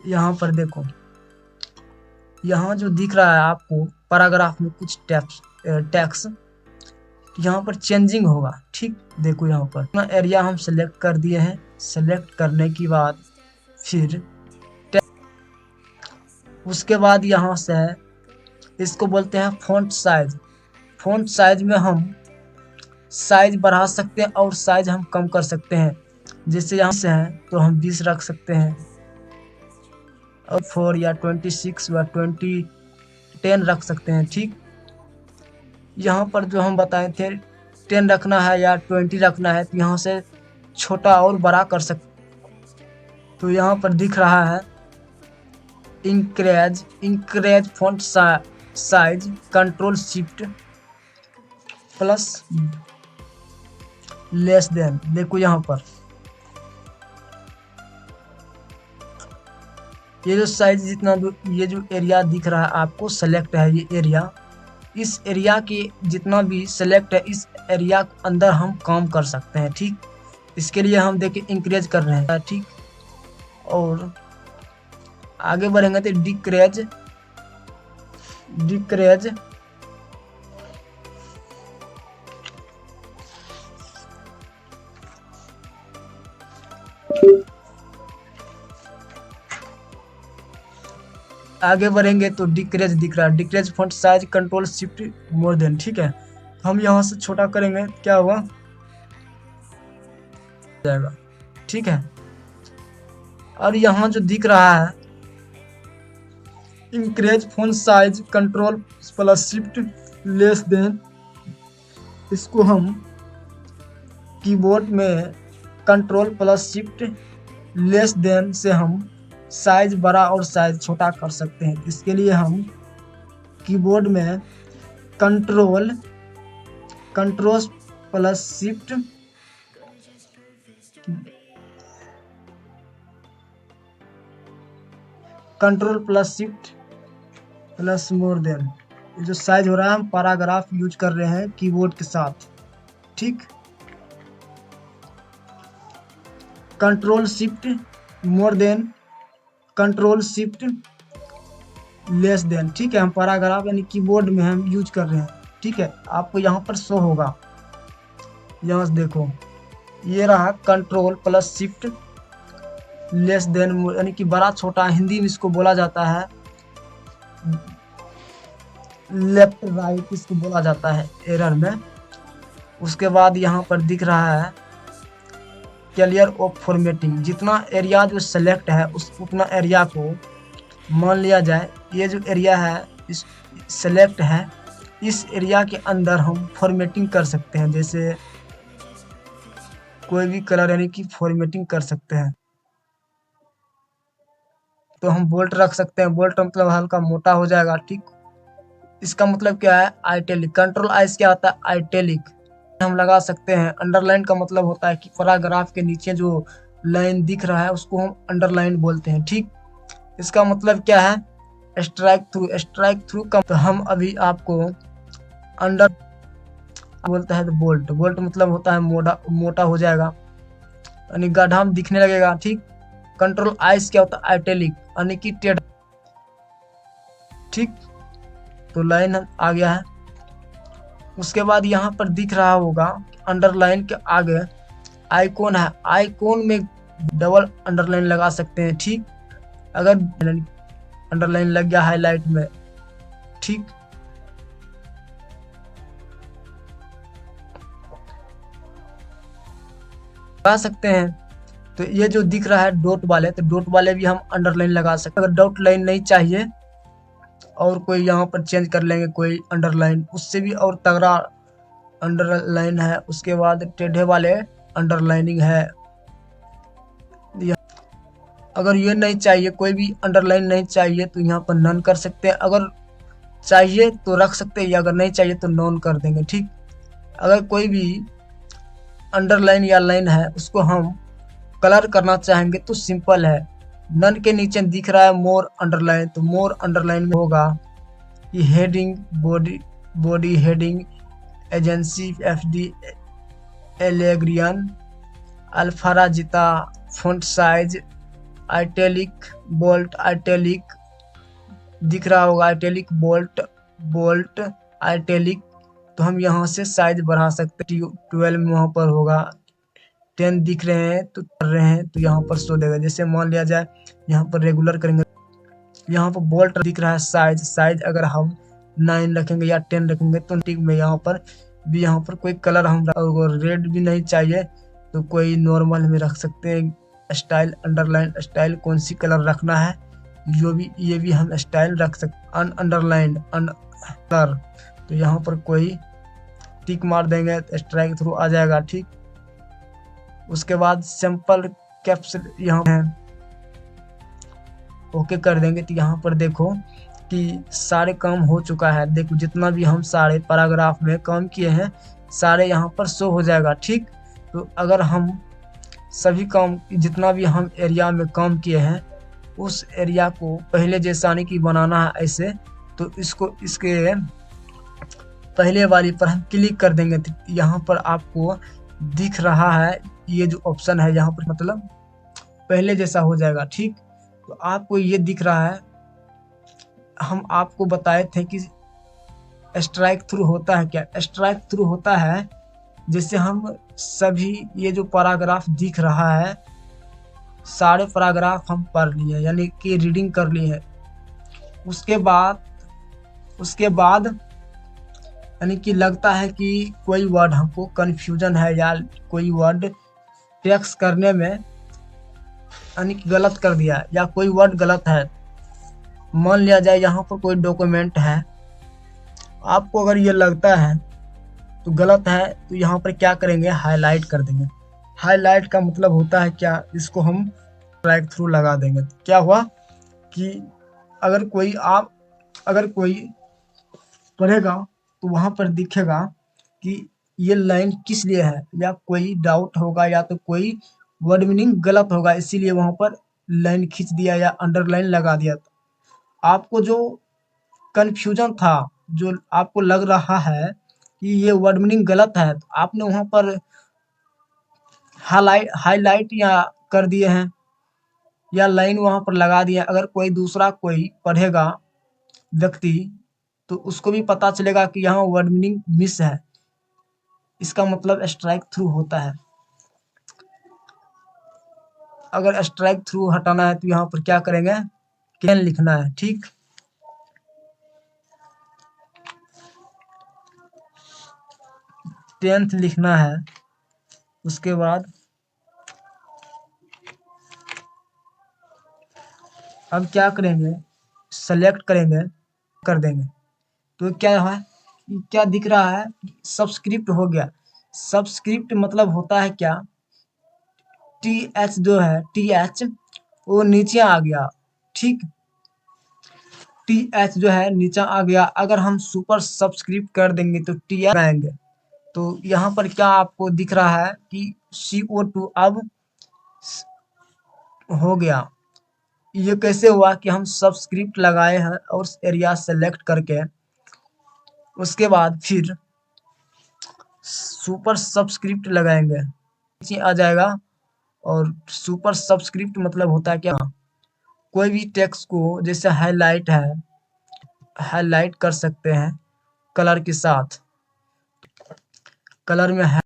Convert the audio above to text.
यहाँ पर देखो, यहाँ जो दिख रहा है आपको पैराग्राफ में कुछ टैक्स यहाँ पर चेंजिंग होगा। ठीक, देखो यहाँ पर अपना एरिया हम सेलेक्ट कर दिए हैं। सेलेक्ट करने के बाद फिर उसके बाद यहाँ से इसको बोलते हैं फ़ॉन्ट साइज। फ़ॉन्ट साइज में हम साइज बढ़ा सकते हैं और साइज हम कम कर सकते हैं। जैसे यहाँ से है तो हम 20 रख सकते हैं और 4 या 26 या 10 रख सकते हैं। ठीक, यहाँ पर जो हम बताए थे 10 रखना है या 20 रखना है तो यहाँ से छोटा और बड़ा कर सकते। तो यहाँ पर दिख रहा है increase font size, control shift plus less than. देखो यहाँ पर ये जो साइज जितना ये जो एरिया दिख रहा है आपको सेलेक्ट है, ये एरिया, इस एरिया के जितना भी सेलेक्ट है इस एरिया के अंदर हम काम कर सकते हैं। ठीक, इसके लिए हम देखिए इंक्रेज कर रहे हैं। ठीक, और आगे बढ़ेंगे तो डिक्रेज आगे बढ़ेंगे तो डिक्रेज दिख रहा है, decrease font size, control shift more than. ठीक है, हम यहाँ से छोटा करेंगे, क्या हुआ जाएगा। ठीक है, और यहाँ जो दिख रहा है increase font size, control plus shift less than, इसको हम कीबोर्ड में control plus shift less than से हम साइज बड़ा और साइज छोटा कर सकते हैं। इसके लिए हम कीबोर्ड में control plus shift plus more than, ये जो साइज हो रहा है हम पैराग्राफ यूज कर रहे हैं कीबोर्ड के साथ। ठीक, control shift more then, control shift less than. ठीक है, हम पैराग्राफ यानी कीबोर्ड में हम यूज कर रहे हैं। ठीक है, आपको यहाँ पर शो होगा, यहाँ से देखो ये रहा control plus shift less than, यानी कि बड़ा छोटा, हिंदी में इसको बोला जाता है लेफ्ट राइट, इसको बोला जाता है एरर में। उसके बाद यहाँ पर दिख रहा है क्लियर ऑफ फॉर्मेटिंग, जितना एरिया जो सेलेक्ट है उतना एरिया को मान लिया जाए ये जो एरिया है इस सेलेक्ट है, इस एरिया के अंदर हम फॉर्मेटिंग कर सकते हैं। जैसे कोई भी कलर यानी कि फॉर्मेटिंग कर सकते हैं। तो हम बोल्ट रख सकते हैं, बोल्ट मतलब हल्का मोटा हो जाएगा। ठीक, इसका मतलब क्या है आइटैलिक, कंट्रोल आइस क्या होता है आइटैलिक हम लगा सकते हैं। अंडरलाइन का मतलब होता है कि पैराग्राफ के नीचे जो लाइन दिख रहा है उसको हम अंडरलाइन बोलते हैं। ठीक, इसका मतलब क्या है स्ट्राइक थ्रू का, तो हम अभी आपको अंडर बोलता है तो बोल्ट मतलब होता है मोटा हो जाएगा यानी गड्ढा दिखने लगेगा। ठीक, कंट्रोल आइस क्या होता है आइटैलिक यानी कि टेढ़ा। ठीक, तो लाइन आ गया है। उसके बाद यहाँ पर दिख रहा होगा अंडरलाइन के आगे आइकॉन है, आइकॉन में डबल अंडरलाइन लगा सकते हैं। ठीक, अगर अंडरलाइन लग गया हाईलाइट में, ठीक, लगा सकते हैं। तो ये जो दिख रहा है डॉट वाले, तो डॉट वाले भी हम अंडरलाइन लगा सकते हैं। अगर डॉट लाइन नहीं चाहिए और कोई यहाँ पर चेंज कर लेंगे कोई अंडरलाइन, उससे भी और तगड़ा अंडरलाइन है। उसके बाद टेढ़े वाले अंडरलाइनिंग है। अगर ये नहीं चाहिए, कोई भी अंडरलाइन नहीं चाहिए तो यहाँ पर नन कर सकते हैं। अगर चाहिए तो रख सकते हैं या अगर नहीं चाहिए तो नॉन कर देंगे। ठीक, अगर कोई भी अंडरलाइन या लाइन है उसको हम कलर करना चाहेंगे तो सिंपल है, नन के नीचे दिख रहा है मोर अंडरलाइन, तो मोर अंडरलाइन में होगा ये heading, body heading, Agency, FD, Algerian, अल्फाराजिता, font size, italic bold, italic दिख रहा होगा, आइटैलिक बोल्ट, बोल्ट आइटैलिक। तो हम यहाँ से साइज बढ़ा सकते हैं, 12 वहाँ पर होगा, 10 दिख रहे हैं तो कर रहे हैं तो यहाँ पर शो देगा। जैसे मान लिया जाए यहाँ पर रेगुलर करेंगे, यहाँ पर बोल्ट दिख रहा है, साइज, साइज अगर हम 9 रखेंगे या 10 रखेंगे तो ठीक में यहाँ पर भी, यहाँ पर कोई कलर हम रेड भी नहीं चाहिए तो कोई नॉर्मल में रख सकते हैं। स्टाइल अंडरलाइन स्टाइल कौन सी कलर रखना है जो भी, ये भी हम स्टाइल रख सकते। अंडरलाइन कलर, तो यहाँ पर कोई टिक मार देंगे तो स्ट्राइक थ्रू आ जाएगा, ठीक। उसके बाद सिंपल कैप्स यहाँ है, ओके कर देंगे तो यहाँ पर देखो कि सारे काम हो चुका है। देखो जितना भी हम सारे पैराग्राफ में काम किए हैं सारे यहाँ पर शो हो जाएगा, ठीक। तो अगर हम सभी काम जितना भी हम एरिया में काम किए हैं उस एरिया को पहले जैसा नहीं कि बनाना है ऐसे, तो इसको इसके पहले वाली पर हम क्लिक कर देंगे तो यहाँ पर आपको दिख रहा है ये जो ऑप्शन है यहाँ पर, मतलब पहले जैसा हो जाएगा, ठीक। तो आपको ये दिख रहा है, हम आपको बताए थे कि स्ट्राइक थ्रू होता है क्या। स्ट्राइक थ्रू होता है जैसे हम सभी ये जो पैराग्राफ दिख रहा है सारे पैराग्राफ हम पढ़ लिए यानी कि रीडिंग कर लिए हैं, उसके बाद यानी कि लगता है कि कोई वर्ड हमको कन्फ्यूजन है या कोई वर्ड टेक्स्ट करने में यानी कि गलत कर दिया या कोई वर्ड गलत है। मान लिया जाए यहाँ पर कोई डॉक्यूमेंट है, आपको अगर ये लगता है तो गलत है तो यहाँ पर क्या करेंगे, हाईलाइट कर देंगे। हाईलाइट का मतलब होता है क्या, इसको हम स्ट्राइक थ्रू लगा देंगे। क्या हुआ कि अगर कोई पढ़ेगा तो वहाँ पर दिखेगा कि ये लाइन किस लिए है, या कोई डाउट होगा या तो कोई वर्ड मीनिंग गलत होगा इसीलिए वहाँ पर लाइन खींच दिया या अंडरलाइन लगा दिया। आपको जो कन्फ्यूजन था, जो आपको लग रहा है कि ये वर्ड मीनिंग गलत है, तो आपने वहाँ पर हाईलाइट या कर दिए हैं या लाइन वहाँ पर लगा दिया। अगर कोई दूसरा कोई पढ़ेगा व्यक्ति तो उसको भी पता चलेगा कि यहाँ वर्ड मीनिंग मिस है, इसका मतलब स्ट्राइक थ्रू होता है। अगर स्ट्राइक थ्रू हटाना है तो यहाँ पर क्या करेंगे, कैन लिखना है, ठीक। टेंथ लिखना है, उसके बाद अब क्या करेंगे, सेलेक्ट करेंगे, कर देंगे तो क्या है, क्या दिख रहा है, सबस्क्रिप्ट हो गया। सबस्क्रिप्ट मतलब होता है क्या, टी एच जो है, टी एच वो नीचे आ गया, ठीक। टी एच जो है नीचे आ गया, अगर हम सुपर सब्सक्रिप्ट कर देंगे तो टी एच आएंगे। तो यहाँ पर क्या आपको दिख रहा है कि CO2 अब हो गया। ये कैसे हुआ कि हम सब्सक्रिप्ट लगाए हैं और एरिया सेलेक्ट करके उसके बाद फिर सुपर सब्सक्रिप्ट लगाएंगे, नीचे आ जाएगा। और सुपर सब्सक्रिप्ट मतलब होता है क्या, कोई भी टेक्स्ट को जैसे हाईलाइट है, हाईलाइट कर सकते हैं कलर के साथ, कलर में